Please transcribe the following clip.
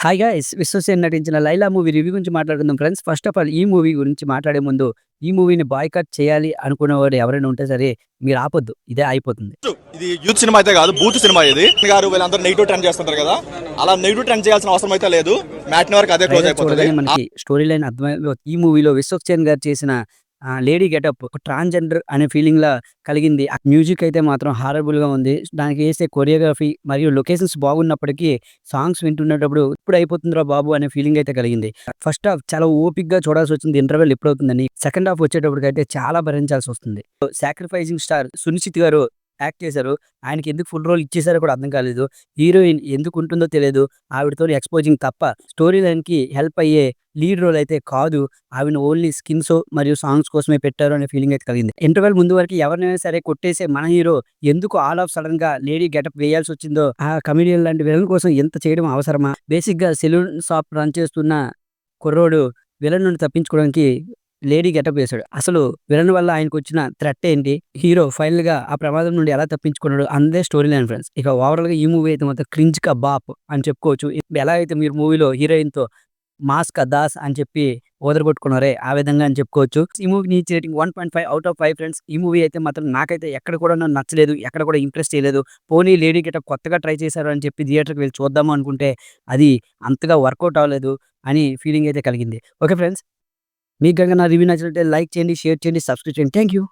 Hi guys! 'Vishwasen' నటించిన 'Laila' movie review గురించి మాట్లాడుకుందాం ఫ్రెండ్స్. ఫస్ట్ ఆఫ్ ఆల్ ఈ మూవీ గురించి మాట్లాడే ముందు, ఈ మూవీని బాయ్‌కాట్ చేయాలి అనుకునేవాడు ఎవరైనా ఉంటే సరే మీరు ఆపొద్దు. ఇదే అయిపోతుంది. ఇది యూత్ సినిమా అయితే కాదు, బూత్ సినిమా ఇది. గారు వీళ్ళందరూ నెగిటివ్ ట్రెండ్ చేస్తుంటారు కదా, అలా నెగిటివ్ ట్రెండ్ చేయాల్సిన అవసరం అయితే లేదు. మ్యాట్ని వరకు అదే క్లోజ్ అయిపోతుంది. చూడగానే మనకి స్టోరీ లైన్ అర్థమైపోతుంది. ఈ మూవీలో 'విశ్వక్సేన్' గారు చేసిన లేడీ గెటప్ ట్రాన్స్‌జెండర్ అనే ఫీలింగ్‌లా కలిగింది. ఆ మ్యూజిక్ అయితే మాత్రం హారబుల్‌గా ఉంది. దానికి ఏసే కొరియోగ్రఫీ మరియు లొకేషన్స్ బాగున్నప్పటికీ సాంగ్స్ వింటున్నప్పుడు ఇప్పుడు అయిపోతుందిరా బాబు అనే ఫీలింగ్ అయితే కలిగింది. ఫస్ట్ హాఫ్ చాలా ఓపిక్‌గా చూడాల్సొచ్చింది ఇంటర్వెల్ ఎప్పుడవుతుందని. సెకండ్ హాఫ్ వచ్చేటప్పటికైతే చాలా భరించాల్సొస్తుంది. సాక్రిఫైజింగ్ స్టార్ సునిశ్చిత్ గారు యాక్ట్ చేశారు. ఆయనకి ఎందుకు ఫుల్ రోల్ ఇచ్చేసారో కూడా అర్థం కాలేదు. హీరోయిన్ ఎందుకు ఉంటుందో తెలియదు. ఆవిడతోని ఎక్స్‌పోజింగ్ తప్ప స్టోరీ లైన్‌కి హెల్ప్ అయ్యే లీడ్ రోల్ అయితే కాదు. ఆవిడని ఓన్లీ స్కిన్స్ మరియు సాంగ్స్ కోసమే పెట్టారు అనే ఫీలింగ్ అయితే కలిగింది. ఇంటర్వెల్ ముందు వరకు ఎవరినైనా సరే కొట్టేసే మన హీరో ఎందుకు ఆల్ ఆఫ్ సడెన్‌గా లేడీ గెటప్ వేయాల్సొచ్చిందో, ఆ కమెడియన్ లాంటి విలన్ కోసం ఇంత చేయడం అవసరమా? బేసిక్‌గా సెలూన్ షాప్ రన్ చేస్తున్న కుర్రోడు విలన్ నుండి తప్పించుకోవడానికి లేడీ గెటప్ వేశాడు. అసలు విలన్ వల్ల ఆయనకొచ్చిన థ్రెట్ ఏంటి? హీరో ఫైనల్‌గా ఆ ప్రమాదం నుండి ఎలా తప్పించుకున్నాడు? అన్నదే స్టోరీ లైన్ ఫ్రెండ్స్. ఇక ఓవరాల్‌గా ఈ మూవీ అయితే మాత్రం క్రింజ్ కా బాప్ అని చెప్పుకోవచ్చు. ఎలా అయితే మీరు మూవీలో హీరోయిన్‌తో మాస్ కా దాస్ అని చెప్పి ఓదరగొట్టుకున్నారే ఆ విధంగా అని చెప్పుకోవచ్చు. ఈ మూవీకి ఇచ్చే రేటింగ్ 1.5 ఔట్ ఆఫ్ 5 ఫ్రెండ్స్. ఈ మూవీ అయితే మాత్రం నాకైతే ఎక్కడ కూడా నచ్చలేదు. ఎక్కడ కూడా ఇంప్రెస్ చేయలేదు. పోనీ లేడీ గెటప్ కొత్తగా ట్రై చేశారు అని చెప్పి థియేటర్‌కి వెళ్లి చూద్దాము అనుకుంటే అది అంతగా వర్కౌట్ అవ్వలేదు అని ఫీలింగ్ అయితే కలిగింది. Okay friends. మీకు గనుక నా రివ్యూ నచ్చినట్లయితే లైక్ చేయండి, షేర్ చేయండి, సబ్స్క్రైబ్ చేయండి. Thank you.